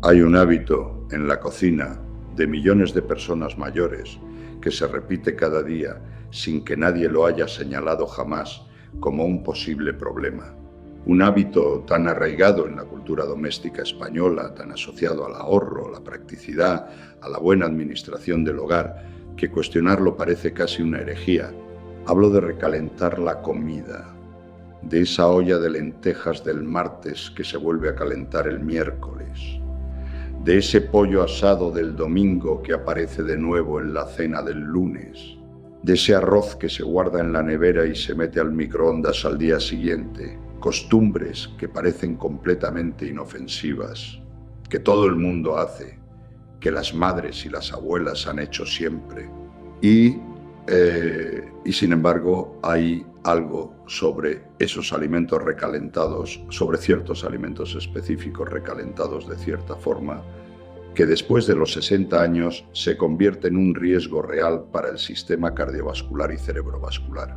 Hay un hábito en la cocina de millones de personas mayores que se repite cada día sin que nadie lo haya señalado jamás como un posible problema. Un hábito tan arraigado en la cultura doméstica española, tan asociado al ahorro, a la practicidad, a la buena administración del hogar, que cuestionarlo parece casi una herejía. Hablo de recalentar la comida, de esa olla de lentejas del martes que se vuelve a calentar el miércoles, de ese pollo asado del domingo que aparece de nuevo en la cena del lunes, de ese arroz que se guarda en la nevera y se mete al microondas al día siguiente, costumbres que parecen completamente inofensivas, que todo el mundo hace, que las madres y las abuelas han hecho siempre. Y sin embargo hay algo sobre esos alimentos recalentados, sobre ciertos alimentos específicos recalentados de cierta forma, que después de los 60 años se convierte en un riesgo real para el sistema cardiovascular y cerebrovascular.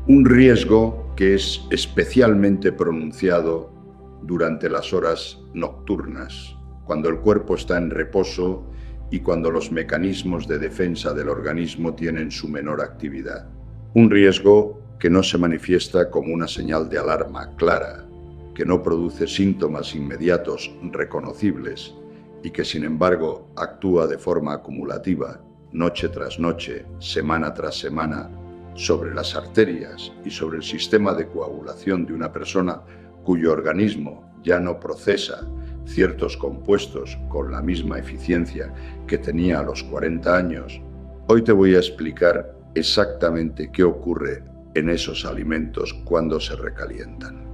Un riesgo que es especialmente pronunciado durante las horas nocturnas, cuando el cuerpo está en reposo y cuando los mecanismos de defensa del organismo tienen su menor actividad. Un riesgo que no se manifiesta como una señal de alarma clara, que no produce síntomas inmediatos reconocibles y que sin embargo actúa de forma acumulativa, noche tras noche, semana tras semana, sobre las arterias y sobre el sistema de coagulación de una persona cuyo organismo ya no procesa ciertos compuestos con la misma eficiencia que tenía a los 40 años. Hoy te voy a explicar exactamente qué ocurre en esos alimentos cuando se recalientan.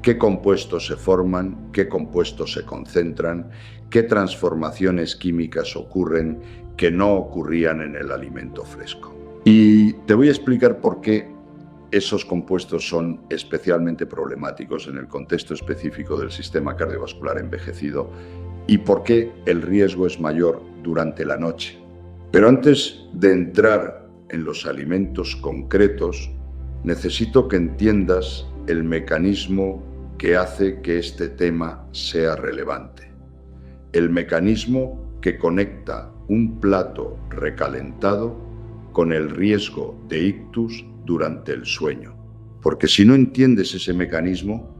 Qué compuestos se forman, qué compuestos se concentran, qué transformaciones químicas ocurren que no ocurrían en el alimento fresco. Y te voy a explicar por qué esos compuestos son especialmente problemáticos en el contexto específico del sistema cardiovascular envejecido y por qué el riesgo es mayor durante la noche. Pero antes de entrar en los alimentos concretos, necesito que entiendas el mecanismo que hace que este tema sea relevante. El mecanismo que conecta un plato recalentado con el riesgo de ictus durante el sueño. Porque si no entiendes ese mecanismo,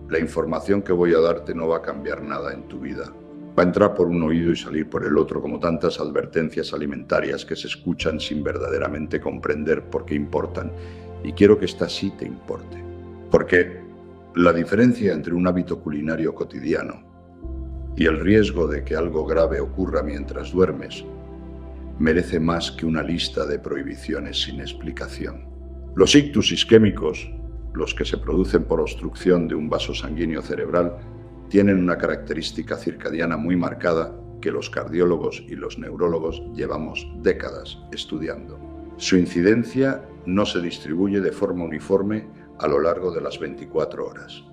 la información que voy a darte no va a cambiar nada en tu vida. Va a entrar por un oído y salir por el otro, como tantas advertencias alimentarias que se escuchan sin verdaderamente comprender por qué importan. Y quiero que esta sí te importe. Porque la diferencia entre un hábito culinario cotidiano y el riesgo de que algo grave ocurra mientras duermes merece más que una lista de prohibiciones sin explicación. Los ictus isquémicos, los que se producen por obstrucción de un vaso sanguíneo cerebral, tienen una característica circadiana muy marcada que los cardiólogos y los neurólogos llevamos décadas estudiando. Su incidencia no se distribuye de forma uniforme a lo largo de las 24 horas.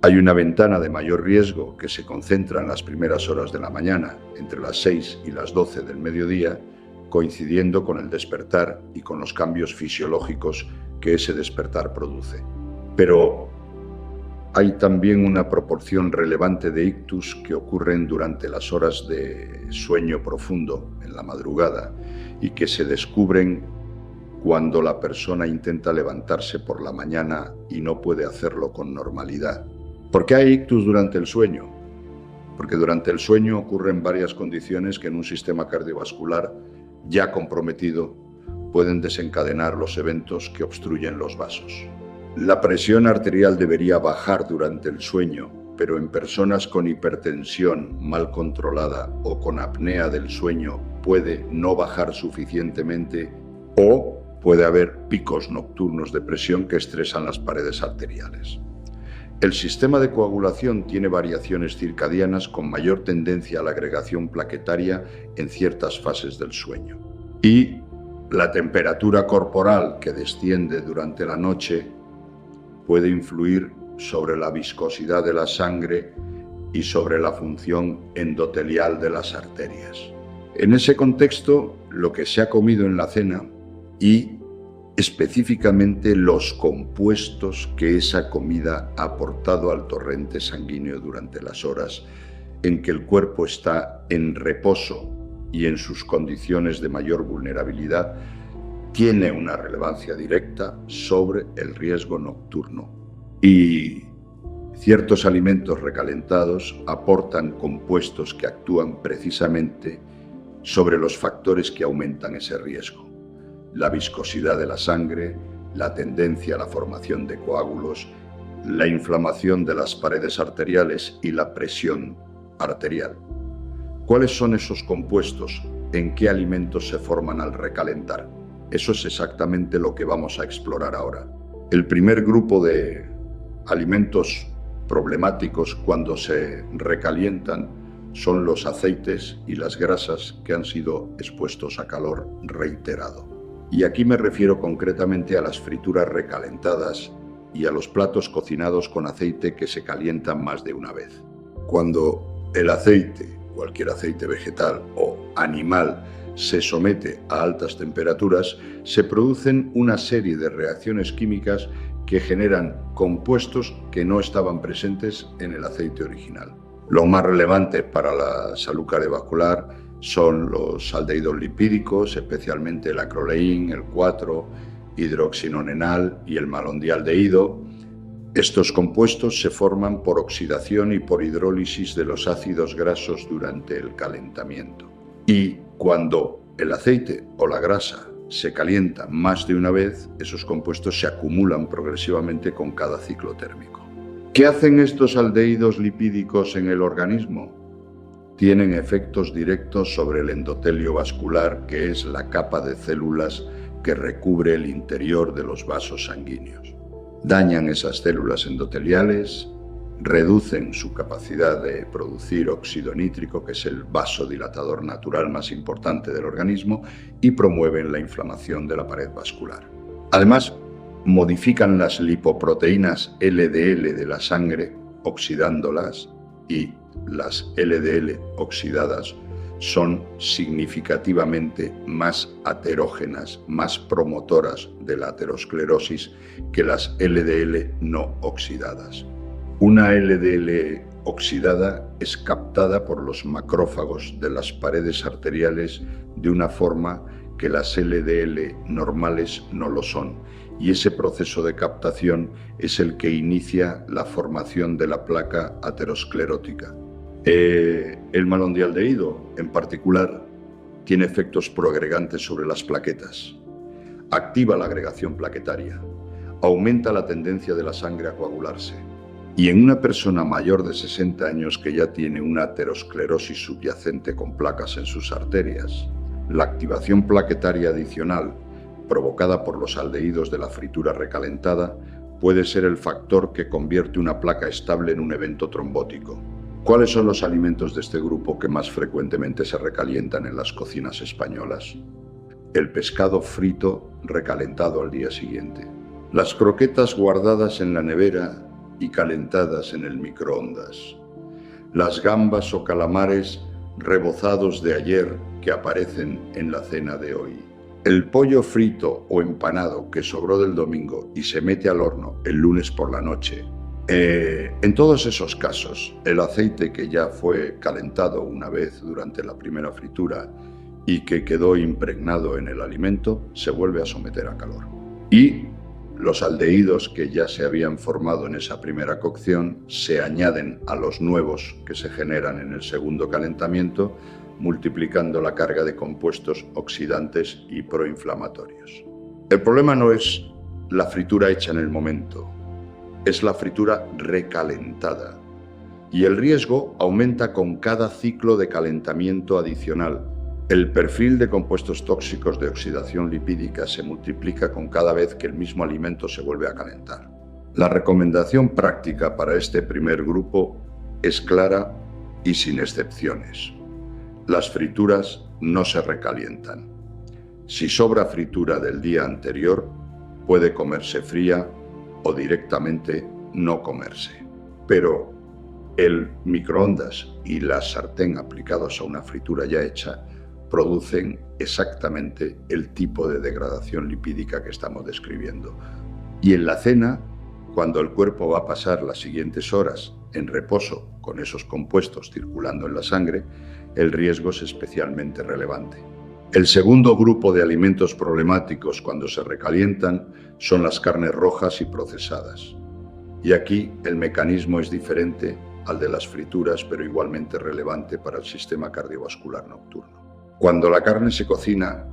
Hay una ventana de mayor riesgo que se concentra en las primeras horas de la mañana, entre las 6 y las 12 del mediodía, coincidiendo con el despertar y con los cambios fisiológicos que ese despertar produce. Pero hay también una proporción relevante de ictus que ocurren durante las horas de sueño profundo, en la madrugada, y que se descubren cuando la persona intenta levantarse por la mañana y no puede hacerlo con normalidad. ¿Por qué hay ictus durante el sueño? Porque durante el sueño ocurren varias condiciones que en un sistema cardiovascular ya comprometido pueden desencadenar los eventos que obstruyen los vasos. La presión arterial debería bajar durante el sueño, pero en personas con hipertensión mal controlada o con apnea del sueño puede no bajar suficientemente o puede haber picos nocturnos de presión que estresan las paredes arteriales. El sistema de coagulación tiene variaciones circadianas con mayor tendencia a la agregación plaquetaria en ciertas fases del sueño. Y la temperatura corporal que desciende durante la noche puede influir sobre la viscosidad de la sangre y sobre la función endotelial de las arterias. En ese contexto, lo que se ha comido en la cena y específicamente los compuestos que esa comida ha aportado al torrente sanguíneo durante las horas en que el cuerpo está en reposo y en sus condiciones de mayor vulnerabilidad, tiene una relevancia directa sobre el riesgo nocturno. Y ciertos alimentos recalentados aportan compuestos que actúan precisamente sobre los factores que aumentan ese riesgo: la viscosidad de la sangre, la tendencia a la formación de coágulos, la inflamación de las paredes arteriales y la presión arterial. ¿Cuáles son esos compuestos? ¿En qué alimentos se forman al recalentar? Eso es exactamente lo que vamos a explorar ahora. El primer grupo de alimentos problemáticos cuando se recalientan son los aceites y las grasas que han sido expuestos a calor reiterado. Y aquí me refiero concretamente a las frituras recalentadas y a los platos cocinados con aceite que se calientan más de una vez. Cuando el aceite, cualquier aceite vegetal o animal, se somete a altas temperaturas, se producen una serie de reacciones químicas que generan compuestos que no estaban presentes en el aceite original. Lo más relevante para la salud cardiovascular son los aldehídos lipídicos, especialmente el acroleín, el 4-hidroxinonenal y el malondialdehído. Estos compuestos se forman por oxidación y por hidrólisis de los ácidos grasos durante el calentamiento. Y cuando el aceite o la grasa se calienta más de una vez, esos compuestos se acumulan progresivamente con cada ciclo térmico. ¿Qué hacen estos aldehídos lipídicos en el organismo? Tienen efectos directos sobre el endotelio vascular, que es la capa de células que recubre el interior de los vasos sanguíneos. Dañan esas células endoteliales, reducen su capacidad de producir óxido nítrico, que es el vasodilatador natural más importante del organismo, y promueven la inflamación de la pared vascular. Además, modifican las lipoproteínas LDL de la sangre, oxidándolas, y las LDL oxidadas son significativamente más aterógenas, más promotoras de la aterosclerosis que las LDL no oxidadas. Una LDL oxidada es captada por los macrófagos de las paredes arteriales de una forma que las LDL normales no lo son, y ese proceso de captación es el que inicia la formación de la placa aterosclerótica. El malondialdehído, en particular, tiene efectos proagregantes sobre las plaquetas, activa la agregación plaquetaria, aumenta la tendencia de la sangre a coagularse, y en una persona mayor de 60 años que ya tiene una aterosclerosis subyacente con placas en sus arterias, la activación plaquetaria adicional provocada por los aldehídos de la fritura recalentada puede ser el factor que convierte una placa estable en un evento trombótico. ¿Cuáles son los alimentos de este grupo que más frecuentemente se recalientan en las cocinas españolas? El pescado frito recalentado al día siguiente, las croquetas guardadas en la nevera y calentadas en el microondas, las gambas o calamares rebozados de ayer que aparecen en la cena de hoy, el pollo frito o empanado que sobró del domingo y se mete al horno el lunes por la noche. En todos esos casos, el aceite que ya fue calentado una vez durante la primera fritura y que quedó impregnado en el alimento se vuelve a someter a calor. Y los aldehídos que ya se habían formado en esa primera cocción se añaden a los nuevos que se generan en el segundo calentamiento, multiplicando la carga de compuestos oxidantes y proinflamatorios. El problema no es la fritura hecha en el momento, es la fritura recalentada. Y el riesgo aumenta con cada ciclo de calentamiento adicional. El perfil de compuestos tóxicos de oxidación lipídica se multiplica con cada vez que el mismo alimento se vuelve a calentar. La recomendación práctica para este primer grupo es clara y sin excepciones. Las frituras no se recalientan. Si sobra fritura del día anterior, puede comerse fría o directamente no comerse. Pero el microondas y la sartén aplicados a una fritura ya hecha producen exactamente el tipo de degradación lipídica que estamos describiendo. Y en la cena, cuando el cuerpo va a pasar las siguientes horas en reposo con esos compuestos circulando en la sangre, el riesgo es especialmente relevante. El segundo grupo de alimentos problemáticos cuando se recalientan son las carnes rojas y procesadas. Y aquí el mecanismo es diferente al de las frituras, pero igualmente relevante para el sistema cardiovascular nocturno. Cuando la carne se cocina,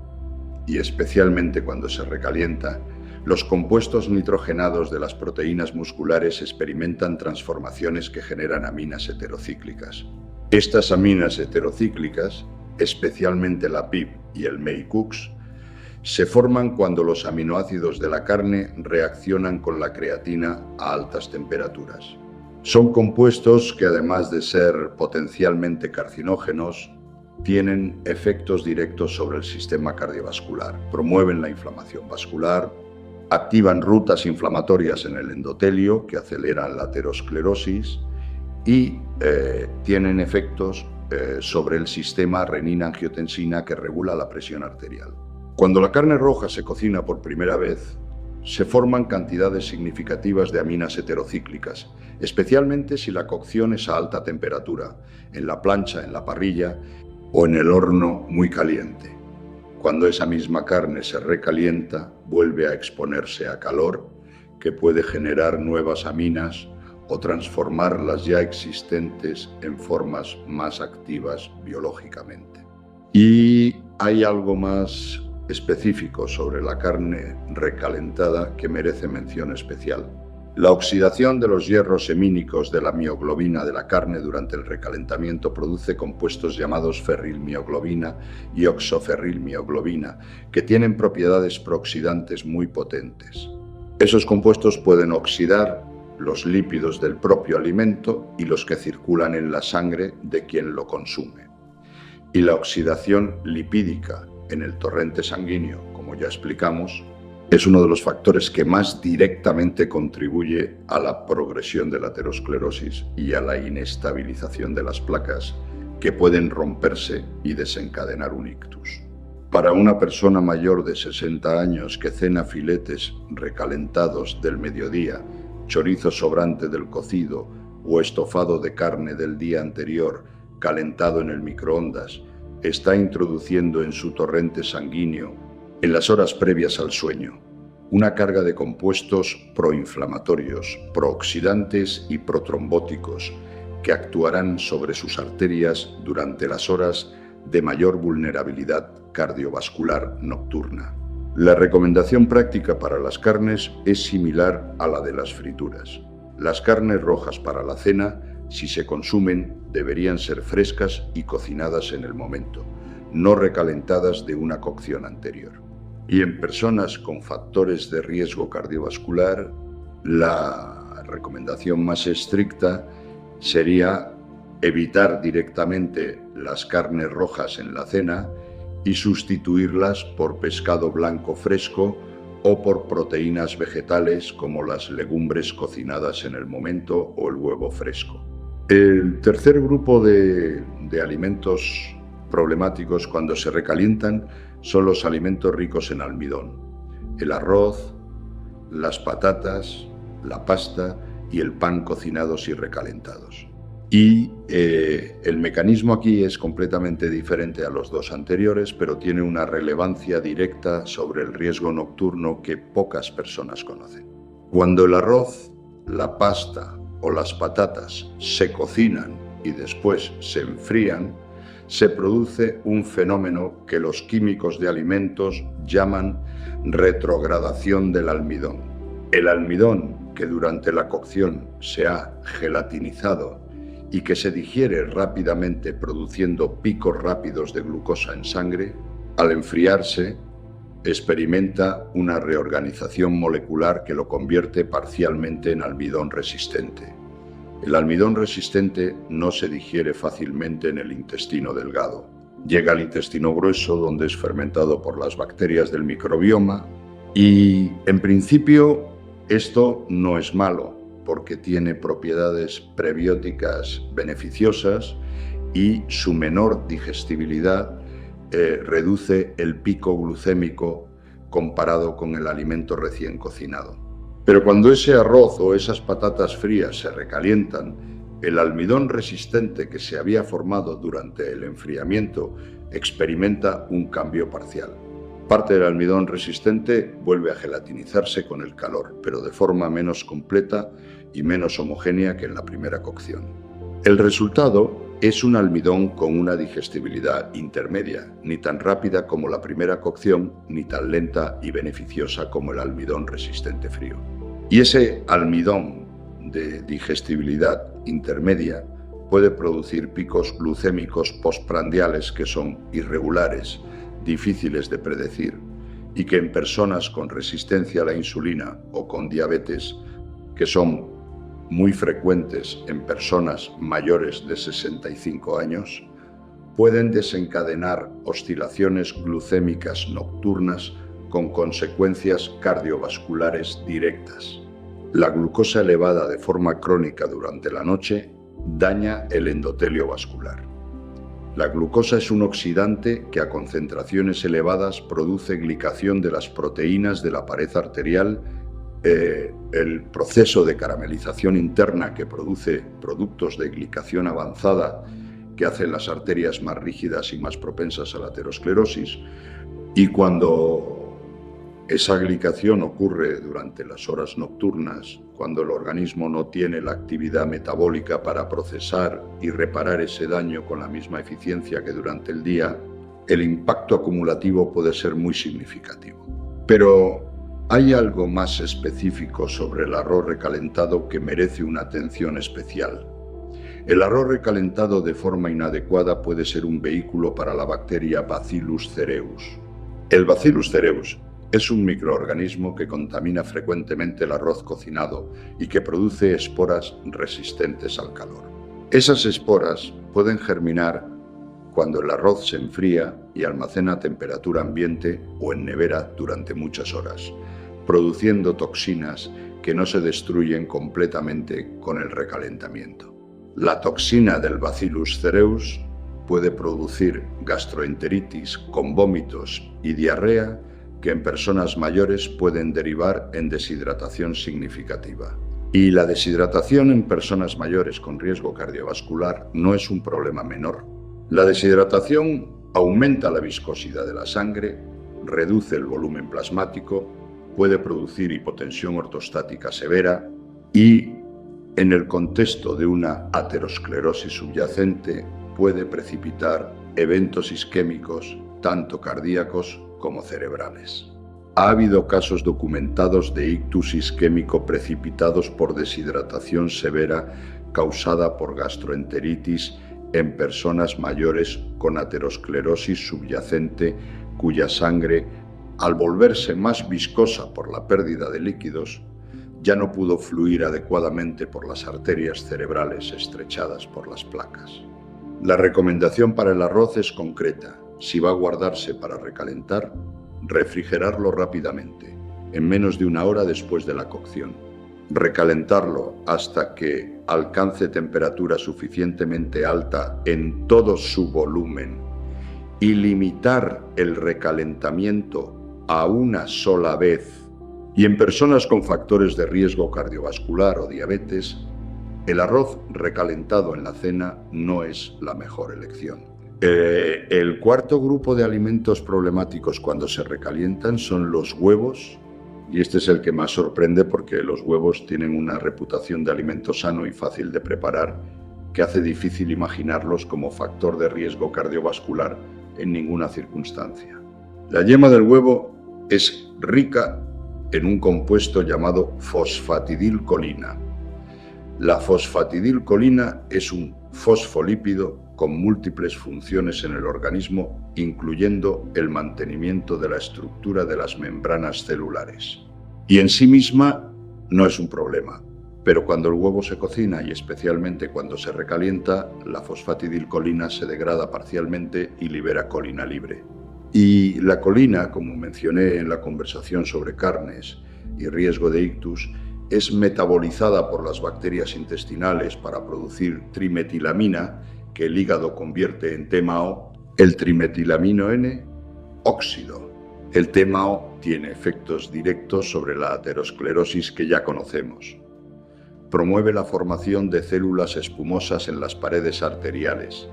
y especialmente cuando se recalienta, los compuestos nitrogenados de las proteínas musculares experimentan transformaciones que generan aminas heterocíclicas. Estas aminas heterocíclicas, especialmente la PIP y el MEI-CUX, se forman cuando los aminoácidos de la carne reaccionan con la creatina a altas temperaturas. Son compuestos que, además de ser potencialmente carcinógenos, tienen efectos directos sobre el sistema cardiovascular, promueven la inflamación vascular, activan rutas inflamatorias en el endotelio que aceleran la aterosclerosis y tienen efectos sobre el sistema renina-angiotensina que regula la presión arterial. Cuando la carne roja se cocina por primera vez, se forman cantidades significativas de aminas heterocíclicas, especialmente si la cocción es a alta temperatura, en la plancha, en la parrilla o en el horno muy caliente. Cuando esa misma carne se recalienta, vuelve a exponerse a calor, que puede generar nuevas aminas o transformar las ya existentes en formas más activas biológicamente. Y hay algo más específico sobre la carne recalentada que merece mención especial. La oxidación de los hierros hemínicos de la mioglobina de la carne durante el recalentamiento produce compuestos llamados ferrilmioglobina y oxoferrilmioglobina, que tienen propiedades prooxidantes muy potentes. Esos compuestos pueden oxidar los lípidos del propio alimento y los que circulan en la sangre de quien lo consume. Y la oxidación lipídica en el torrente sanguíneo, como ya explicamos, es uno de los factores que más directamente contribuye a la progresión de la aterosclerosis y a la inestabilización de las placas que pueden romperse y desencadenar un ictus. Para una persona mayor de 60 años que cena filetes recalentados del mediodía, chorizo sobrante del cocido o estofado de carne del día anterior calentado en el microondas, está introduciendo en su torrente sanguíneo, en las horas previas al sueño, una carga de compuestos proinflamatorios, prooxidantes y protrombóticos que actuarán sobre sus arterias durante las horas de mayor vulnerabilidad cardiovascular nocturna. La recomendación práctica para las carnes es similar a la de las frituras. Las carnes rojas para la cena, si se consumen, deberían ser frescas y cocinadas en el momento, no recalentadas de una cocción anterior. Y en personas con factores de riesgo cardiovascular, la recomendación más estricta sería evitar directamente las carnes rojas en la cena y sustituirlas por pescado blanco fresco o por proteínas vegetales como las legumbres cocinadas en el momento o el huevo fresco. El tercer grupo de alimentos problemáticos cuando se recalientan son los alimentos ricos en almidón: el arroz, las patatas, la pasta y el pan cocinados y recalentados. Y el mecanismo aquí es completamente diferente a los dos anteriores, pero tiene una relevancia directa sobre el riesgo nocturno que pocas personas conocen. Cuando el arroz, la pasta o las patatas se cocinan y después se enfrían, se produce un fenómeno que los químicos de alimentos llaman retrogradación del almidón. El almidón, que durante la cocción se ha gelatinizado y que se digiere rápidamente produciendo picos rápidos de glucosa en sangre, al enfriarse experimenta una reorganización molecular que lo convierte parcialmente en almidón resistente. El almidón resistente no se digiere fácilmente en el intestino delgado. Llega al intestino grueso, donde es fermentado por las bacterias del microbioma, y en principio esto no es malo, porque tiene propiedades prebióticas beneficiosas y su menor digestibilidad reduce el pico glucémico comparado con el alimento recién cocinado. Pero cuando ese arroz o esas patatas frías se recalientan el almidón resistente que se había formado durante el enfriamiento experimenta un cambio parcial. Parte del almidón resistente vuelve a gelatinizarse con el calor, pero de forma menos completa y menos homogénea que en la primera cocción. El resultado es un almidón con una digestibilidad intermedia, ni tan rápida como la primera cocción, ni tan lenta y beneficiosa como el almidón resistente frío. Y ese almidón de digestibilidad intermedia puede producir picos glucémicos postprandiales que son irregulares, difíciles de predecir, y que en personas con resistencia a la insulina o con diabetes, que son muy frecuentes en personas mayores de 65 años, pueden desencadenar oscilaciones glucémicas nocturnas con consecuencias cardiovasculares directas. La glucosa elevada de forma crónica durante la noche daña el endotelio vascular. La glucosa es un oxidante que a concentraciones elevadas produce glicación de las proteínas de la pared arterial. El proceso de caramelización interna que produce productos de glicación avanzada que hacen las arterias más rígidas y más propensas a la aterosclerosis. Y cuando esa glicación ocurre durante las horas nocturnas, cuando el organismo no tiene la actividad metabólica para procesar y reparar ese daño con la misma eficiencia que durante el día, el impacto acumulativo puede ser muy significativo. Pero hay algo más específico sobre el arroz recalentado que merece una atención especial. El arroz recalentado de forma inadecuada puede ser un vehículo para la bacteria Bacillus cereus. El Bacillus cereus es un microorganismo que contamina frecuentemente el arroz cocinado y que produce esporas resistentes al calor. Esas esporas pueden germinar cuando el arroz se enfría y almacena a temperatura ambiente o en nevera durante muchas horas, produciendo toxinas que no se destruyen completamente con el recalentamiento. La toxina del Bacillus cereus puede producir gastroenteritis con vómitos y diarrea que en personas mayores pueden derivar en deshidratación significativa. Y la deshidratación en personas mayores con riesgo cardiovascular no es un problema menor. La deshidratación aumenta la viscosidad de la sangre, reduce el volumen plasmático, puede producir hipotensión ortostática severa y, en el contexto de una aterosclerosis subyacente, puede precipitar eventos isquémicos, tanto cardíacos como cerebrales. Ha habido casos documentados de ictus isquémico precipitados por deshidratación severa causada por gastroenteritis en personas mayores con aterosclerosis subyacente cuya sangre, al volverse más viscosa por la pérdida de líquidos, ya no pudo fluir adecuadamente por las arterias cerebrales estrechadas por las placas. La recomendación para el arroz es concreta. Si va a guardarse para recalentar, refrigerarlo rápidamente, en menos de una hora después de la cocción. Recalentarlo hasta que alcance temperatura suficientemente alta en todo su volumen y limitar el recalentamiento a una sola vez. Y en personas con factores de riesgo cardiovascular o diabetes, el arroz recalentado en la cena no es la mejor elección. El cuarto grupo de alimentos problemáticos cuando se recalientan son los huevos, y este es el que más sorprende porque los huevos tienen una reputación de alimento sano y fácil de preparar que hace difícil imaginarlos como factor de riesgo cardiovascular en ninguna circunstancia. La yema del huevo es rica en un compuesto llamado fosfatidilcolina. La fosfatidilcolina es un fosfolípido con múltiples funciones en el organismo, incluyendo el mantenimiento de la estructura de las membranas celulares. Y en sí misma no es un problema, pero cuando el huevo se cocina y especialmente cuando se recalienta, la fosfatidilcolina se degrada parcialmente y libera colina libre. Y la colina, como mencioné en la conversación sobre carnes y riesgo de ictus, es metabolizada por las bacterias intestinales para producir trimetilamina, que el hígado convierte en TMAO, el trimetilamino N, óxido. El TMAO tiene efectos directos sobre la aterosclerosis que ya conocemos. promueve la formación de células espumosas en las paredes arteriales,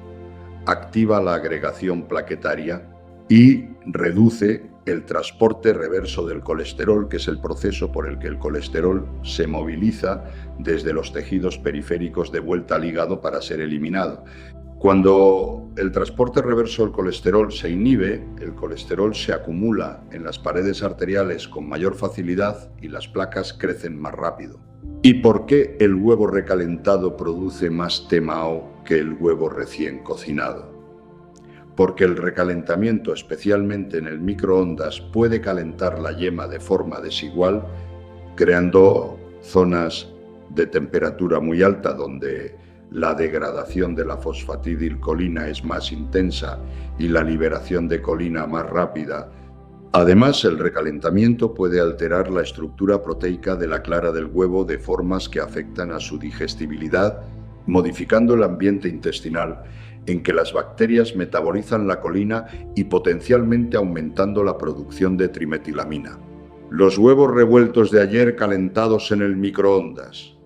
activa la agregación plaquetaria y reduce el transporte reverso del colesterol, que es el proceso por el que el colesterol se moviliza desde los tejidos periféricos de vuelta al hígado para ser eliminado. Cuando el transporte reverso del colesterol se inhibe, el colesterol se acumula en las paredes arteriales con mayor facilidad y las placas crecen más rápido. ¿Y por qué el huevo recalentado produce más TMAO que el huevo recién cocinado? Porque el recalentamiento, especialmente en el microondas, puede calentar la yema de forma desigual, creando zonas de temperatura muy alta donde la degradación de la fosfatidilcolina es más intensa y la liberación de colina más rápida. Además, el recalentamiento puede alterar la estructura proteica de la clara del huevo de formas que afectan a su digestibilidad, modificando el ambiente intestinal en que las bacterias metabolizan la colina y potencialmente aumentando la producción de trimetilamina. Los huevos revueltos de ayer calentados en el microondas.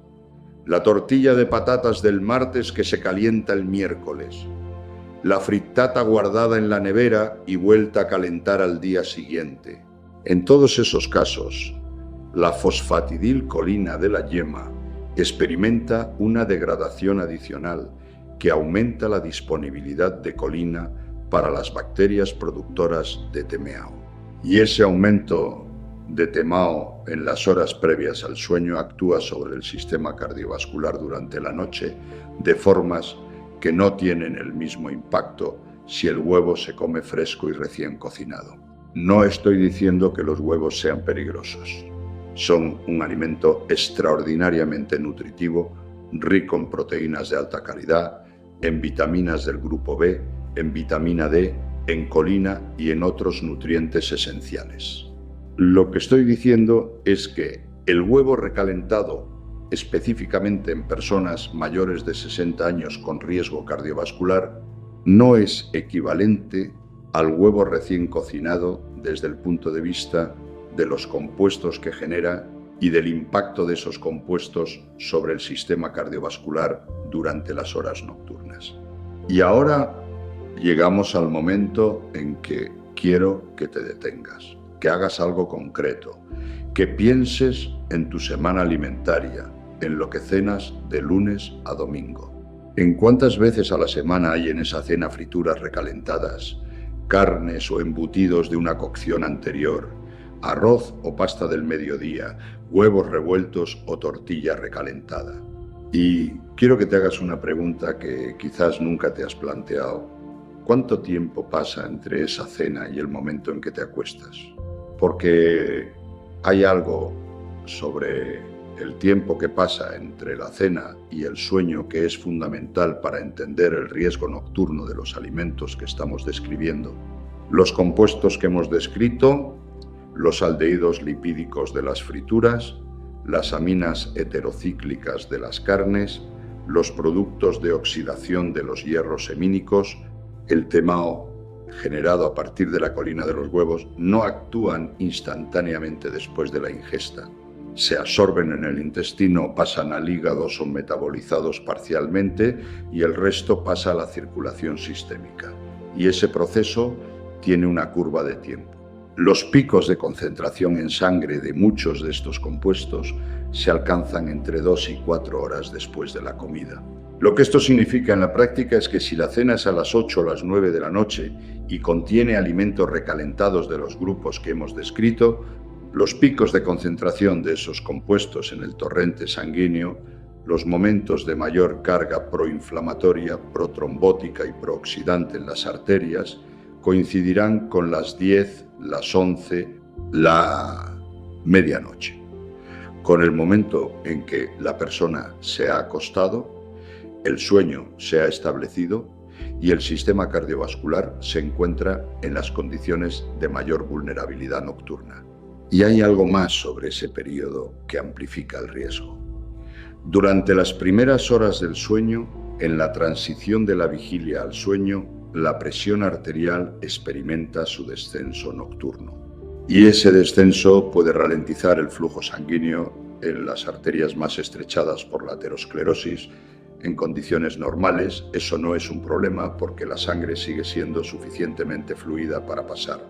La tortilla de patatas del martes que se calienta el miércoles. La frittata guardada en la nevera y vuelta a calentar al día siguiente. En todos esos casos, la fosfatidilcolina de la yema experimenta una degradación adicional que aumenta la disponibilidad de colina para las bacterias productoras de TMAO. Y ese aumento de TMAO en las horas previas al sueño actúa sobre el sistema cardiovascular durante la noche de formas que no tienen el mismo impacto si el huevo se come fresco y recién cocinado. No estoy diciendo que los huevos sean peligrosos. Son un alimento extraordinariamente nutritivo, rico en proteínas de alta calidad, en vitaminas del grupo B, en vitamina D, en colina y en otros nutrientes esenciales. Lo que estoy diciendo es que el huevo recalentado, específicamente en personas mayores de 60 años con riesgo cardiovascular, no es equivalente al huevo recién cocinado desde el punto de vista de los compuestos que genera y del impacto de esos compuestos sobre el sistema cardiovascular durante las horas nocturnas. Y ahora llegamos al momento en que quiero que te detengas, que hagas algo concreto, que pienses en tu semana alimentaria, en lo que cenas de lunes a domingo. ¿En cuántas veces a la semana hay en esa cena frituras recalentadas, carnes o embutidos de una cocción anterior, arroz o pasta del mediodía, huevos revueltos o tortilla recalentada? Y quiero que te hagas una pregunta que quizás nunca te has planteado. ¿Cuánto tiempo pasa entre esa cena y el momento en que te acuestas? Porque hay algo sobre el tiempo que pasa entre la cena y el sueño que es fundamental para entender el riesgo nocturno de los alimentos que estamos describiendo. Los compuestos que hemos descrito, los aldehídos lipídicos de las frituras, las aminas heterocíclicas de las carnes, los productos de oxidación de los hierros hemínicos, el TMAO generado a partir de la colina de los huevos, no actúan instantáneamente después de la ingesta. Se absorben en el intestino, pasan al hígado, son metabolizados parcialmente y el resto pasa a la circulación sistémica. Y ese proceso tiene una curva de tiempo. Los picos de concentración en sangre de muchos de estos compuestos se alcanzan entre 2 y 4 horas después de la comida. Lo que esto significa en la práctica es que si la cena es a las 8 o las 9 de la noche y contiene alimentos recalentados de los grupos que hemos descrito, los picos de concentración de esos compuestos en el torrente sanguíneo, los momentos de mayor carga proinflamatoria, protrombótica y prooxidante en las arterias, coincidirán con las 10, las 11, la medianoche, con el momento en que la persona se ha acostado, el sueño se ha establecido y el sistema cardiovascular se encuentra en las condiciones de mayor vulnerabilidad nocturna. Y hay algo más sobre ese periodo que amplifica el riesgo. Durante las primeras horas del sueño, en la transición de la vigilia al sueño, la presión arterial experimenta su descenso nocturno. Y ese descenso puede ralentizar el flujo sanguíneo en las arterias más estrechadas por la aterosclerosis. En condiciones normales eso no es un problema porque la sangre sigue siendo suficientemente fluida para pasar.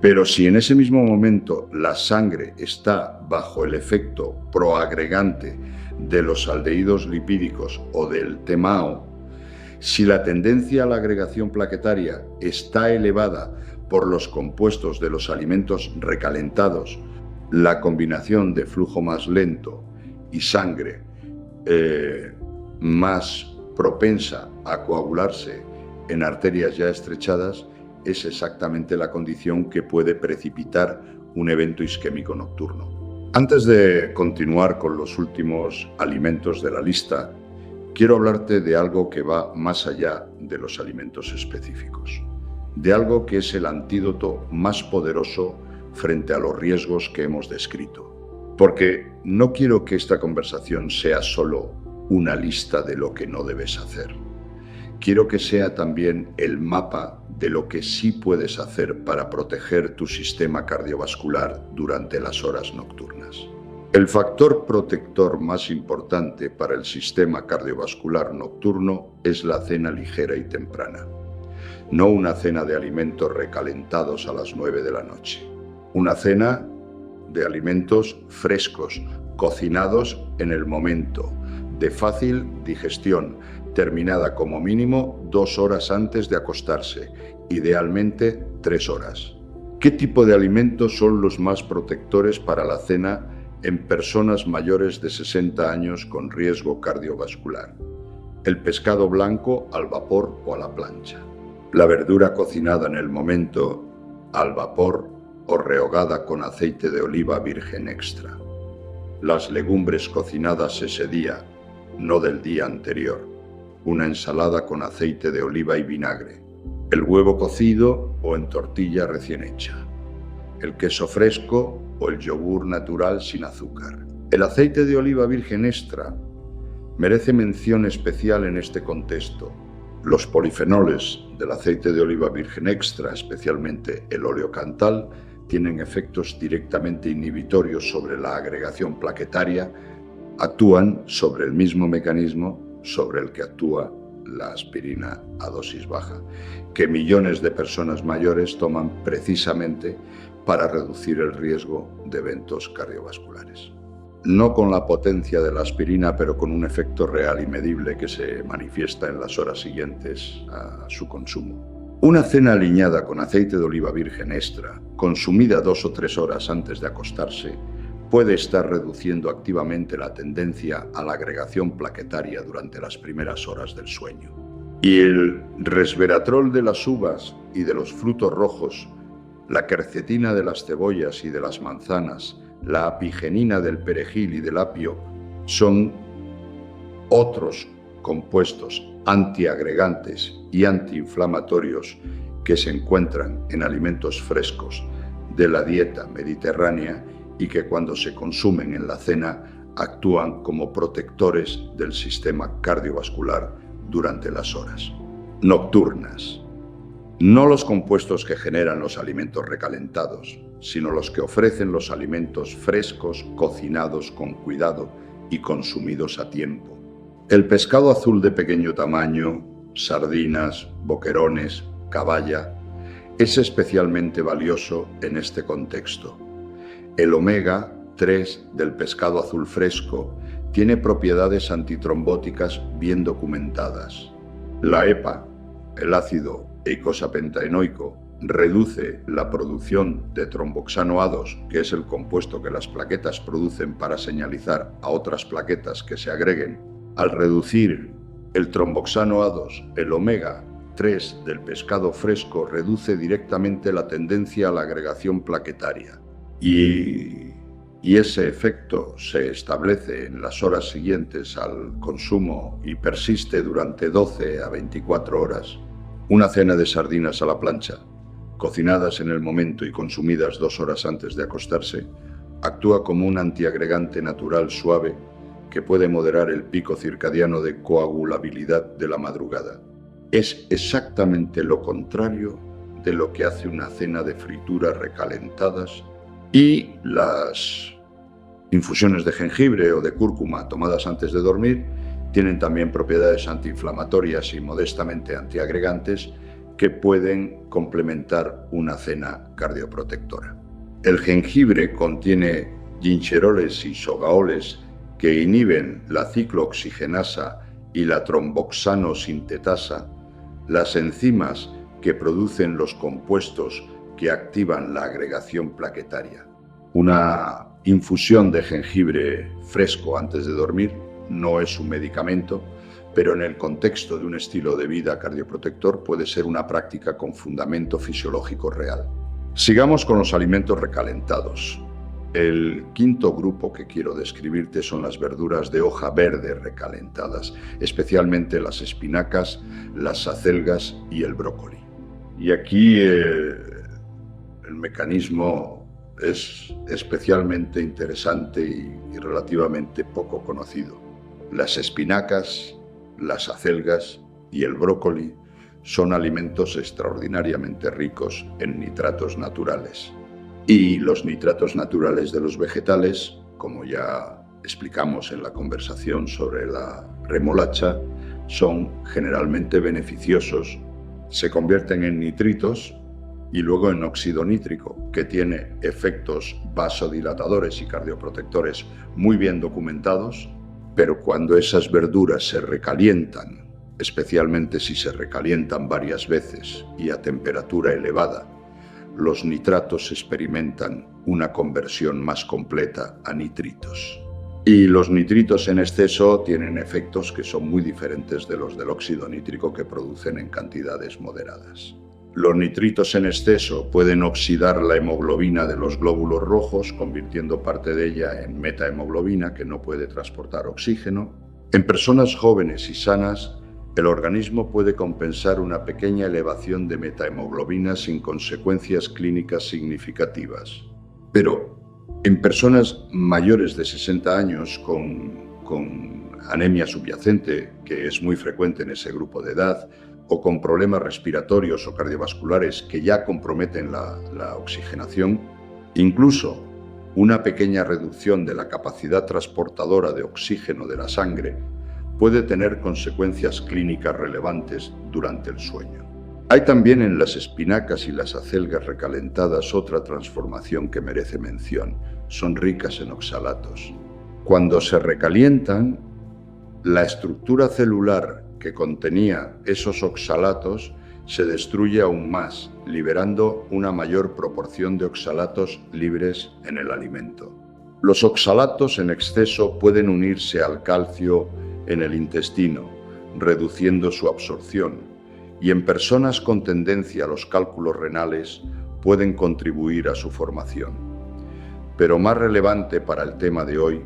Pero si en ese mismo momento la sangre está bajo el efecto proagregante de los aldehídos lipídicos o del TMAO, si la tendencia a la agregación plaquetaria está elevada por los compuestos de los alimentos recalentados, la combinación de flujo más lento y sangre más propensa a coagularse en arterias ya estrechadas, es exactamente la condición que puede precipitar un evento isquémico nocturno. Antes de continuar con los últimos alimentos de la lista, quiero hablarte de algo que va más allá de los alimentos específicos, de algo que es el antídoto más poderoso frente a los riesgos que hemos descrito. Porque no quiero que esta conversación sea solo una lista de lo que no debes hacer. Quiero que sea también el mapa de lo que sí puedes hacer para proteger tu sistema cardiovascular durante las horas nocturnas. El factor protector más importante para el sistema cardiovascular nocturno es la cena ligera y temprana. No una cena de alimentos recalentados a las 9 de la noche. Una cena de alimentos frescos, cocinados en el momento, de fácil digestión, terminada como mínimo 2 horas antes de acostarse, idealmente 3 horas. ¿Qué tipo de alimentos son los más protectores para la cena en personas mayores de 60 años con riesgo cardiovascular? El pescado blanco al vapor o a la plancha. La verdura cocinada en el momento al vapor o rehogada con aceite de oliva virgen extra. Las legumbres cocinadas ese día, no del día anterior. Una ensalada con aceite de oliva y vinagre. El huevo cocido o en tortilla recién hecha. El queso fresco o el yogur natural sin azúcar. El aceite de oliva virgen extra merece mención especial en este contexto. Los polifenoles del aceite de oliva virgen extra, especialmente el oleocantal, tienen efectos directamente inhibitorios sobre la agregación plaquetaria, actúan sobre el mismo mecanismo sobre el que actúa la aspirina a dosis baja, que millones de personas mayores toman precisamente para reducir el riesgo de eventos cardiovasculares. No con la potencia de la aspirina, pero con un efecto real y medible que se manifiesta en las horas siguientes a su consumo. Una cena aliñada con aceite de oliva virgen extra, consumida 2 o 3 horas antes de acostarse, puede estar reduciendo activamente la tendencia a la agregación plaquetaria durante las primeras horas del sueño. Y el resveratrol de las uvas y de los frutos rojos, la quercetina de las cebollas y de las manzanas, la apigenina del perejil y del apio son otros compuestos antiagregantes y antiinflamatorios que se encuentran en alimentos frescos de la dieta mediterránea y que cuando se consumen en la cena actúan como protectores del sistema cardiovascular durante las horas nocturnas. No los compuestos que generan los alimentos recalentados, sino los que ofrecen los alimentos frescos, cocinados con cuidado y consumidos a tiempo. El pescado azul de pequeño tamaño, sardinas, boquerones, caballa, es especialmente valioso en este contexto. El omega 3 del pescado azul fresco tiene propiedades antitrombóticas bien documentadas. La EPA, el ácido eicosapentaenoico, reduce la producción de tromboxano A2, que es el compuesto que las plaquetas producen para señalizar a otras plaquetas que se agreguen. Al reducir el tromboxano A2, el omega 3 del pescado fresco reduce directamente la tendencia a la agregación plaquetaria. Y ese efecto se establece en las horas siguientes al consumo y persiste durante 12 a 24 horas. Una cena de sardinas a la plancha, cocinadas en el momento y consumidas 2 horas antes de acostarse, actúa como un antiagregante natural suave que puede moderar el pico circadiano de coagulabilidad de la madrugada. Es exactamente lo contrario de lo que hace una cena de frituras recalentadas y las Infusiones de jengibre o de cúrcuma tomadas antes de dormir tienen también propiedades antiinflamatorias y modestamente antiagregantes que pueden complementar una cena cardioprotectora. El jengibre contiene gingeroles y sogaoles que inhiben la ciclooxigenasa y la tromboxano sintetasa, las enzimas que producen los compuestos que activan la agregación plaquetaria. Una infusión de jengibre fresco antes de dormir no es un medicamento, pero en el contexto de un estilo de vida cardioprotector puede ser una práctica con fundamento fisiológico real. Sigamos con los alimentos recalentados. El quinto grupo que quiero describirte son las verduras de hoja verde recalentadas, especialmente las espinacas, las acelgas y el brócoli. Y aquí el mecanismo es especialmente interesante y relativamente poco conocido. Las espinacas, las acelgas y el brócoli son alimentos extraordinariamente ricos en nitratos naturales. Y los nitratos naturales de los vegetales, como ya explicamos en la conversación sobre la remolacha, son generalmente beneficiosos. Se convierten en nitritos y luego en óxido nítrico, que tiene efectos vasodilatadores y cardioprotectores muy bien documentados, pero cuando esas verduras se recalientan, especialmente si se recalientan varias veces y a temperatura elevada, los nitratos experimentan una conversión más completa a nitritos. Y los nitritos en exceso tienen efectos que son muy diferentes de los del óxido nítrico que producen en cantidades moderadas. Los nitritos en exceso pueden oxidar la hemoglobina de los glóbulos rojos, convirtiendo parte de ella en metahemoglobina que no puede transportar oxígeno. En personas jóvenes y sanas, el organismo puede compensar una pequeña elevación de metahemoglobina sin consecuencias clínicas significativas. Pero en personas mayores de 60 años con anemia subyacente, que es muy frecuente en ese grupo de edad, o con problemas respiratorios o cardiovasculares que ya comprometen la oxigenación, incluso una pequeña reducción de la capacidad transportadora de oxígeno de la sangre puede tener consecuencias clínicas relevantes durante el sueño. Hay también en las espinacas y las acelgas recalentadas otra transformación que merece mención. Son ricas en oxalatos. Cuando se recalientan, la estructura celular que contenía esos oxalatos se destruye aún más, liberando una mayor proporción de oxalatos libres en el alimento. Los oxalatos en exceso pueden unirse al calcio en el intestino, reduciendo su absorción, y en personas con tendencia a los cálculos renales pueden contribuir a su formación. Pero más relevante para el tema de hoy,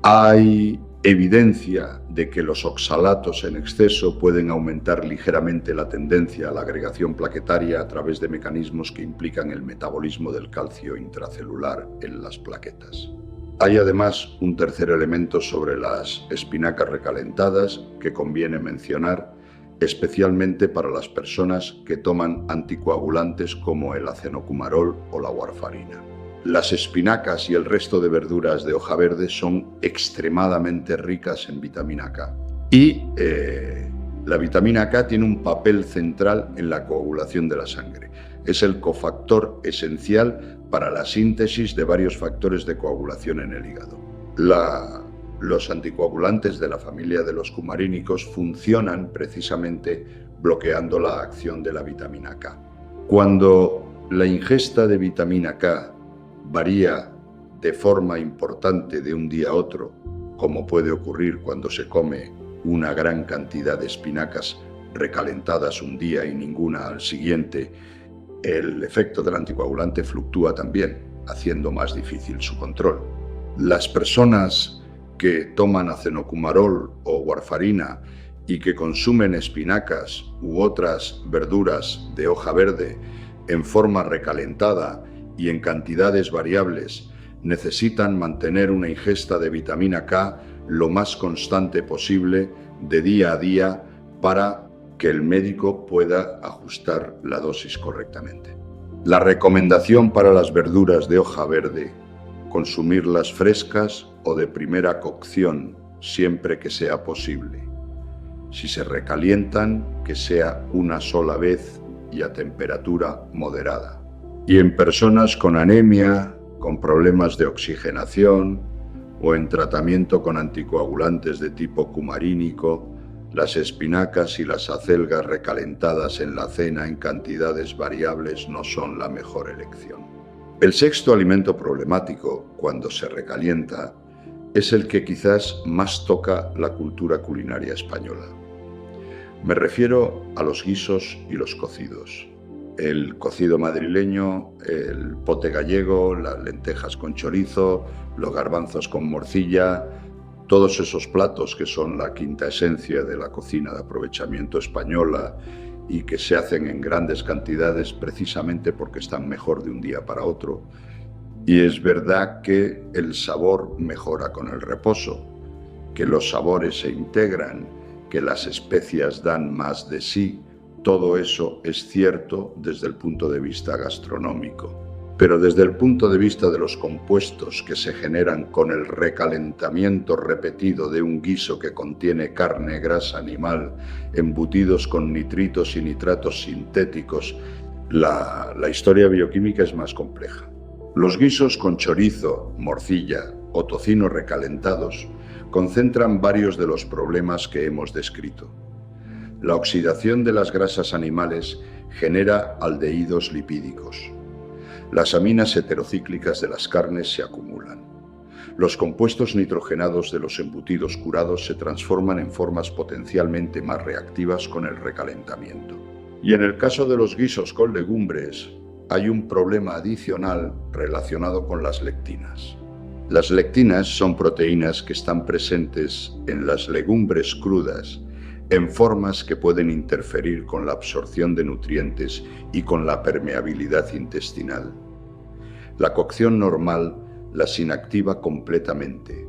hay evidencia de que los oxalatos en exceso pueden aumentar ligeramente la tendencia a la agregación plaquetaria a través de mecanismos que implican el metabolismo del calcio intracelular en las plaquetas. Hay además un tercer elemento sobre las espinacas recalentadas que conviene mencionar, especialmente para las personas que toman anticoagulantes como el acenocumarol o la warfarina. Las espinacas y el resto de verduras de hoja verde son extremadamente ricas en vitamina K. Y la vitamina K tiene un papel central en la coagulación de la sangre. Es el cofactor esencial para la síntesis de varios factores de coagulación en el hígado. Los anticoagulantes de la familia de los cumarínicos funcionan precisamente bloqueando la acción de la vitamina K. Cuando la ingesta de vitamina K varía de forma importante de un día a otro, como puede ocurrir cuando se come una gran cantidad de espinacas recalentadas un día y ninguna al siguiente, el efecto del anticoagulante fluctúa también, haciendo más difícil su control. Las personas que toman acenocumarol o warfarina y que consumen espinacas u otras verduras de hoja verde en forma recalentada y en cantidades variables, necesitan mantener una ingesta de vitamina K lo más constante posible de día a día para que el médico pueda ajustar la dosis correctamente. La recomendación para las verduras de hoja verde consumirlas frescas o de primera cocción, siempre que sea posible. Si se recalientan, que sea una sola vez y a temperatura moderada. Y en personas con anemia, con problemas de oxigenación o en tratamiento con anticoagulantes de tipo cumarínico, las espinacas y las acelgas recalentadas en la cena en cantidades variables no son la mejor elección. El sexto alimento problemático, cuando se recalienta, es el que quizás más toca la cultura culinaria española. Me refiero a los guisos y los cocidos. El cocido madrileño, el pote gallego, las lentejas con chorizo, los garbanzos con morcilla, todos esos platos que son la quinta esencia de la cocina de aprovechamiento española y que se hacen en grandes cantidades precisamente porque están mejor de un día para otro. Y es verdad que el sabor mejora con el reposo, que los sabores se integran, que las especias dan más de sí. Todo eso es cierto desde el punto de vista gastronómico. Pero desde el punto de vista de los compuestos que se generan con el recalentamiento repetido de un guiso que contiene carne, grasa animal, embutidos con nitritos y nitratos sintéticos, la historia bioquímica es más compleja. Los guisos con chorizo, morcilla o tocino recalentados concentran varios de los problemas que hemos descrito. La oxidación de las grasas animales genera aldehídos lipídicos. Las aminas heterocíclicas de las carnes se acumulan. Los compuestos nitrogenados de los embutidos curados se transforman en formas potencialmente más reactivas con el recalentamiento. Y en el caso de los guisos con legumbres, hay un problema adicional relacionado con las lectinas. Las lectinas son proteínas que están presentes en las legumbres crudas en formas que pueden interferir con la absorción de nutrientes y con la permeabilidad intestinal. La cocción normal las inactiva completamente,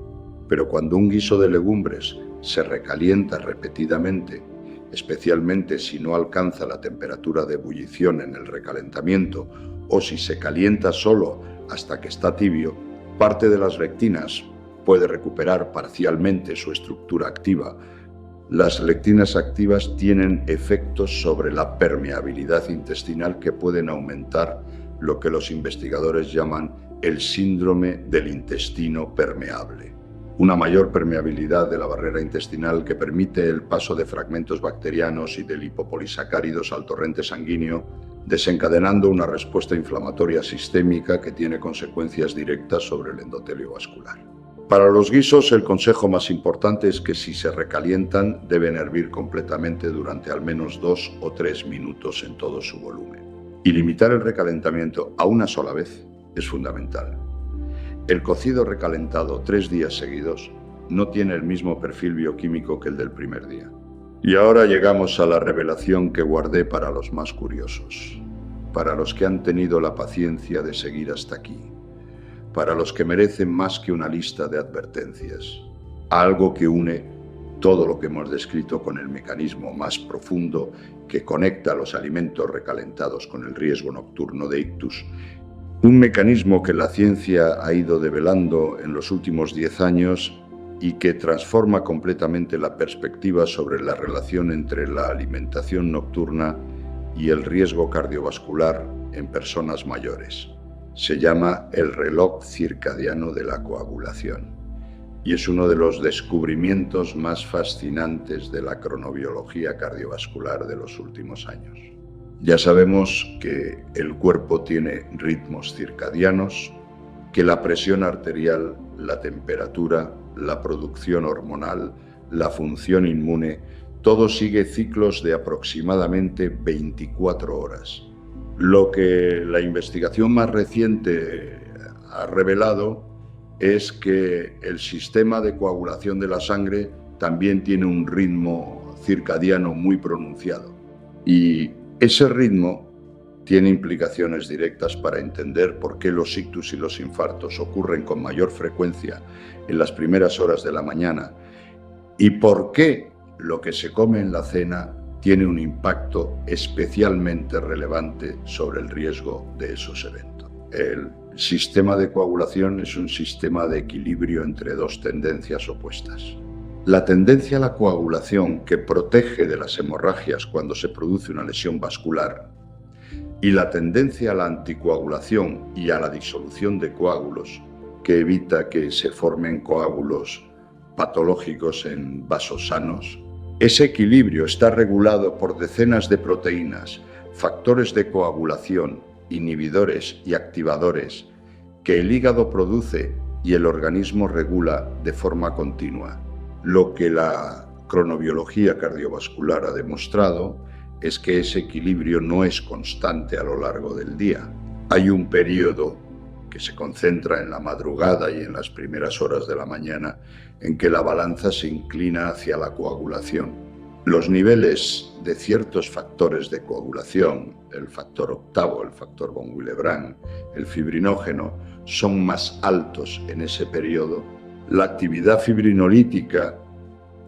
pero cuando un guiso de legumbres se recalienta repetidamente, especialmente si no alcanza la temperatura de ebullición en el recalentamiento o si se calienta solo hasta que está tibio, parte de las lectinas puede recuperar parcialmente su estructura activa. Las lectinas activas tienen efectos sobre la permeabilidad intestinal que pueden aumentar lo que los investigadores llaman el síndrome del intestino permeable. Una mayor permeabilidad de la barrera intestinal que permite el paso de fragmentos bacterianos y de lipopolisacáridos al torrente sanguíneo, desencadenando una respuesta inflamatoria sistémica que tiene consecuencias directas sobre el endotelio vascular. Para los guisos, el consejo más importante es que si se recalientan, deben hervir completamente durante al menos 2 o 3 minutos en todo su volumen. Y limitar el recalentamiento a una sola vez es fundamental. El cocido recalentado 3 días seguidos no tiene el mismo perfil bioquímico que el del primer día. Y ahora llegamos a la revelación que guardé para los más curiosos, para los que han tenido la paciencia de seguir hasta aquí, para los que merecen más que una lista de advertencias, algo que une todo lo que hemos descrito con el mecanismo más profundo que conecta los alimentos recalentados con el riesgo nocturno de ictus, un mecanismo que la ciencia ha ido develando en los últimos 10 años y que transforma completamente la perspectiva sobre la relación entre la alimentación nocturna y el riesgo cardiovascular en personas mayores. Se llama el reloj circadiano de la coagulación y es uno de los descubrimientos más fascinantes de la cronobiología cardiovascular de los últimos años. Ya sabemos que el cuerpo tiene ritmos circadianos, que la presión arterial, la temperatura, la producción hormonal, la función inmune, todo sigue ciclos de aproximadamente 24 horas. Lo que la investigación más reciente ha revelado es que el sistema de coagulación de la sangre también tiene un ritmo circadiano muy pronunciado. Y ese ritmo tiene implicaciones directas para entender por qué los ictus y los infartos ocurren con mayor frecuencia en las primeras horas de la mañana y por qué lo que se come en la cena tiene un impacto especialmente relevante sobre el riesgo de esos eventos. El sistema de coagulación es un sistema de equilibrio entre dos tendencias opuestas. La tendencia a la coagulación, que protege de las hemorragias cuando se produce una lesión vascular, y la tendencia a la anticoagulación y a la disolución de coágulos, que evita que se formen coágulos patológicos en vasos sanos. Ese equilibrio está regulado por decenas de proteínas, factores de coagulación, inhibidores y activadores que el hígado produce y el organismo regula de forma continua. Lo que la cronobiología cardiovascular ha demostrado es que ese equilibrio no es constante a lo largo del día. Hay un periodo que se concentra en la madrugada y en las primeras horas de la mañana en que la balanza se inclina hacia la coagulación. Los niveles de ciertos factores de coagulación, el factor octavo, el factor von Willebrand, el fibrinógeno, son más altos en ese periodo. La actividad fibrinolítica,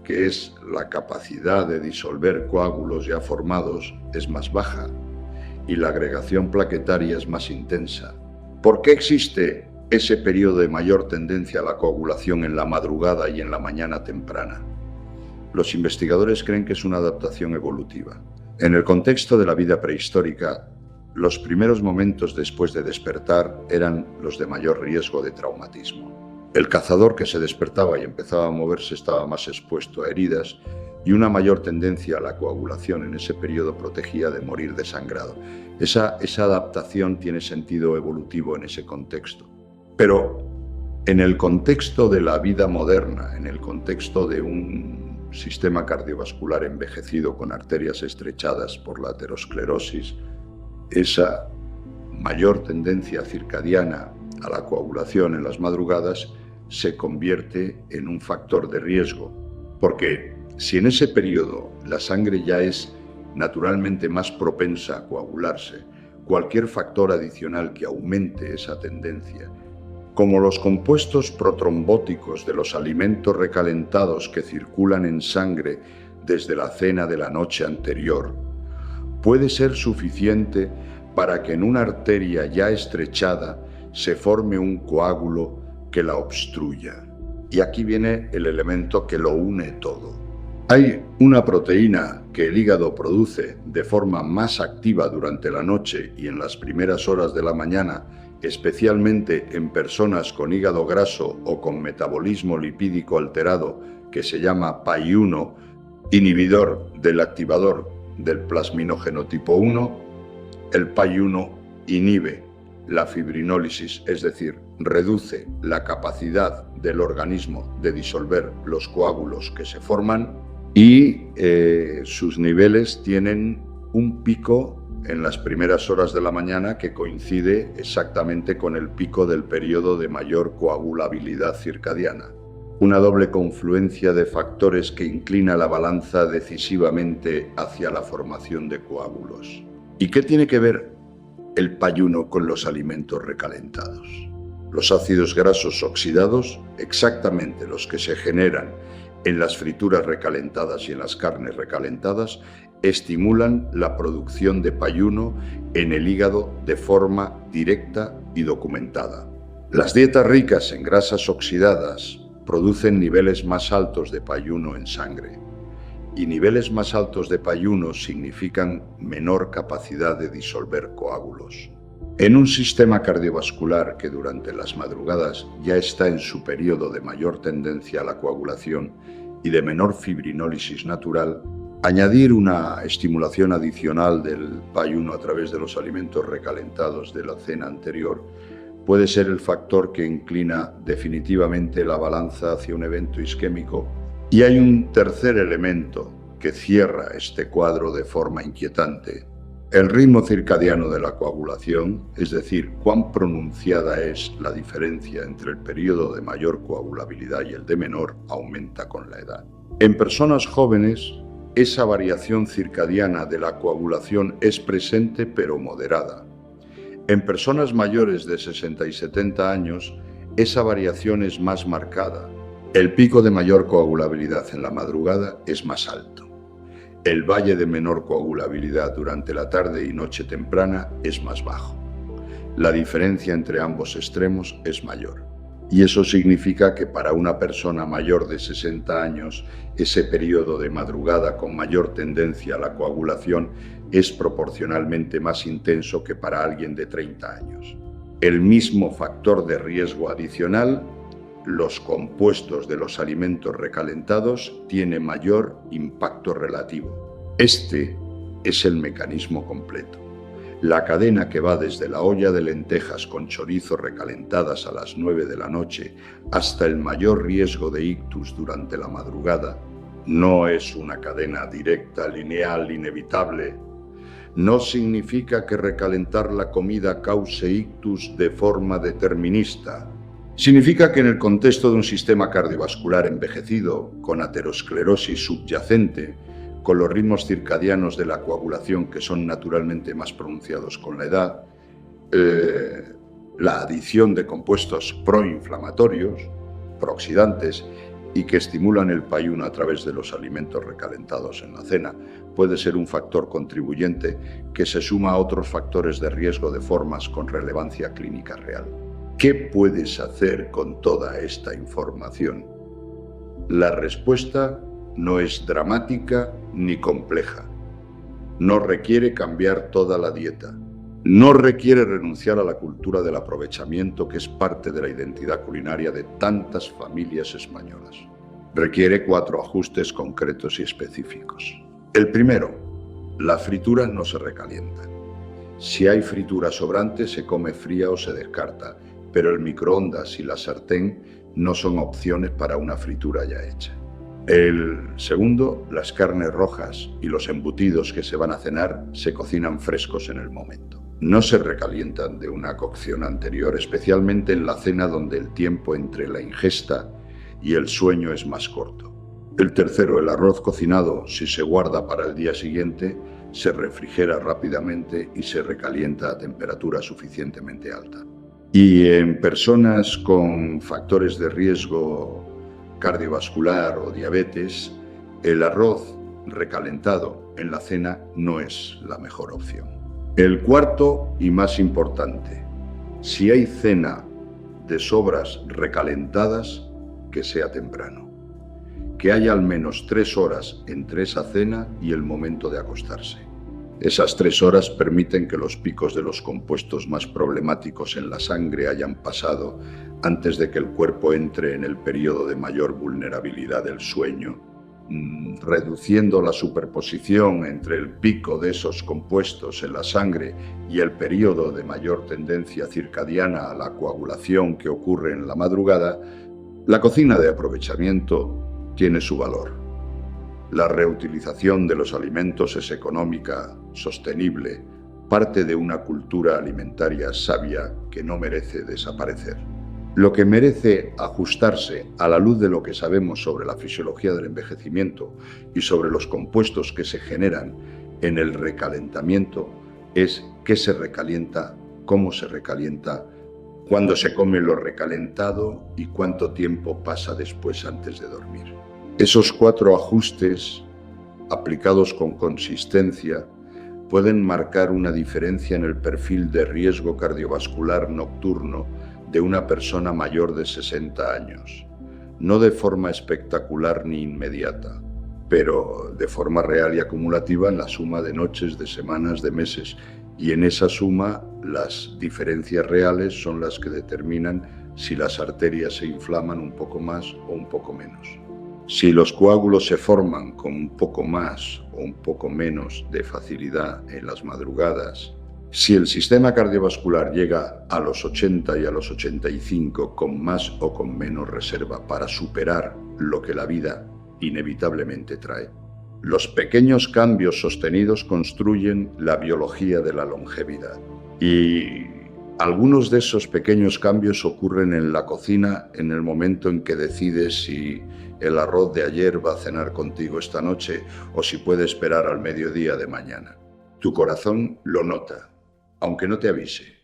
que es la capacidad de disolver coágulos ya formados, es más baja y la agregación plaquetaria es más intensa. ¿Por qué existe ese periodo de mayor tendencia a la coagulación en la madrugada y en la mañana temprana? Los investigadores creen que es una adaptación evolutiva. En el contexto de la vida prehistórica, los primeros momentos después de despertar eran los de mayor riesgo de traumatismo. El cazador que se despertaba y empezaba a moverse estaba más expuesto a heridas y una mayor tendencia a la coagulación en ese periodo protegía de morir desangrado. Esa adaptación tiene sentido evolutivo en ese contexto. Pero en el contexto de la vida moderna, en el contexto de un sistema cardiovascular envejecido con arterias estrechadas por la aterosclerosis, esa mayor tendencia circadiana a la coagulación en las madrugadas se convierte en un factor de riesgo, porque si en ese periodo la sangre ya es naturalmente más propensa a coagularse, cualquier factor adicional que aumente esa tendencia, como los compuestos protrombóticos de los alimentos recalentados que circulan en sangre desde la cena de la noche anterior, puede ser suficiente para que en una arteria ya estrechada se forme un coágulo que la obstruya. Y aquí viene el elemento que lo une todo. Hay una proteína que el hígado produce de forma más activa durante la noche y en las primeras horas de la mañana, especialmente en personas con hígado graso o con metabolismo lipídico alterado, que se llama PAI-1, inhibidor del activador del plasminógeno tipo 1. El PAI-1 inhibe la fibrinólisis, es decir, reduce la capacidad del organismo de disolver los coágulos que se forman y sus niveles tienen un pico en las primeras horas de la mañana que coincide exactamente con el pico del periodo de mayor coagulabilidad circadiana. Una doble confluencia de factores que inclina la balanza decisivamente hacia la formación de coágulos. ¿Y qué tiene que ver el PAI-1 con los alimentos recalentados? Los ácidos grasos oxidados, exactamente los que se generan en las frituras recalentadas y en las carnes recalentadas, estimulan la producción de PAI-1 en el hígado de forma directa y documentada. Las dietas ricas en grasas oxidadas producen niveles más altos de PAI-1 en sangre, y niveles más altos de PAI-1 significan menor capacidad de disolver coágulos. En un sistema cardiovascular que durante las madrugadas ya está en su periodo de mayor tendencia a la coagulación y de menor fibrinólisis natural, añadir una estimulación adicional del PAI-1 a través de los alimentos recalentados de la cena anterior puede ser el factor que inclina definitivamente la balanza hacia un evento isquémico. Y hay un tercer elemento que cierra este cuadro de forma inquietante: el ritmo circadiano de la coagulación, es decir, cuán pronunciada es la diferencia entre el periodo de mayor coagulabilidad y el de menor, aumenta con la edad. En personas jóvenes, esa variación circadiana de la coagulación es presente pero moderada. En personas mayores de 60 y 70 años, esa variación es más marcada. El pico de mayor coagulabilidad en la madrugada es más alto. El valle de menor coagulabilidad durante la tarde y noche temprana es más bajo. la diferencia entre ambos extremos es mayor. Y eso significa que para una persona mayor de 60 años, ese periodo de madrugada con mayor tendencia a la coagulación es proporcionalmente más intenso que para alguien de 30 años. El mismo factor de riesgo adicional, los compuestos de los alimentos recalentados, tiene mayor impacto relativo. Este es el mecanismo completo. La cadena que va desde la olla de lentejas con chorizo recalentadas a las 9 de la noche hasta el mayor riesgo de ictus durante la madrugada no es una cadena directa, lineal, inevitable. No significa que recalentar la comida cause ictus de forma determinista. Significa que en el contexto de un sistema cardiovascular envejecido, con aterosclerosis subyacente, con los ritmos circadianos de la coagulación que son naturalmente más pronunciados con la edad, la adición de compuestos proinflamatorios, prooxidantes, y que estimulan el PAI-1 a través de los alimentos recalentados en la cena, puede ser un factor contribuyente que se suma a otros factores de riesgo de formas con relevancia clínica real. ¿Qué puedes hacer con toda esta información? La respuesta no es dramática ni compleja. No requiere cambiar toda la dieta. No requiere renunciar a la cultura del aprovechamiento que es parte de la identidad culinaria de tantas familias españolas. Requiere 4 ajustes concretos y específicos. El primero, la fritura no se recalienta. Si hay fritura sobrante, se come fría o se descarta, pero el microondas y la sartén no son opciones para una fritura ya hecha. El segundo, las carnes rojas y los embutidos que se van a cenar se cocinan frescos en el momento. No se recalientan de una cocción anterior, especialmente en la cena donde el tiempo entre la ingesta y el sueño es más corto. El tercero, el arroz cocinado, si se guarda para el día siguiente, se refrigera rápidamente y se recalienta a temperatura suficientemente alta. Y en personas con factores de riesgo cardiovascular o diabetes, el arroz recalentado en la cena no es la mejor opción. El cuarto y más importante, si hay cena de sobras recalentadas, que sea temprano. Que haya al menos 3 horas entre esa cena y el momento de acostarse. Esas 3 horas permiten que los picos de los compuestos más problemáticos en la sangre hayan pasado antes de que el cuerpo entre en el periodo de mayor vulnerabilidad del sueño, reduciendo la superposición entre el pico de esos compuestos en la sangre y el periodo de mayor tendencia circadiana a la coagulación que ocurre en la madrugada. La cocina de aprovechamiento tiene su valor. La reutilización de los alimentos es económica, sostenible, parte de una cultura alimentaria sabia que no merece desaparecer. Lo que merece ajustarse a la luz de lo que sabemos sobre la fisiología del envejecimiento y sobre los compuestos que se generan en el recalentamiento es qué se recalienta, cómo se recalienta, cuándo se come lo recalentado y cuánto tiempo pasa después antes de dormir. Esos 4 ajustes, aplicados con consistencia, pueden marcar una diferencia en el perfil de riesgo cardiovascular nocturno de una persona mayor de 60 años, no de forma espectacular ni inmediata, pero de forma real y acumulativa en la suma de noches, de semanas, de meses, y en esa suma las diferencias reales son las que determinan si las arterias se inflaman un poco más o un poco menos. Si los coágulos se forman con un poco más o un poco menos de facilidad en las madrugadas, si el sistema cardiovascular llega a los 80 y a los 85 con más o con menos reserva para superar lo que la vida inevitablemente trae, los pequeños cambios sostenidos construyen la biología de la longevidad. Y algunos de esos pequeños cambios ocurren en la cocina en el momento en que decides si el arroz de ayer va a cenar contigo esta noche o si puede esperar al mediodía de mañana. Tu corazón lo nota, aunque no te avise.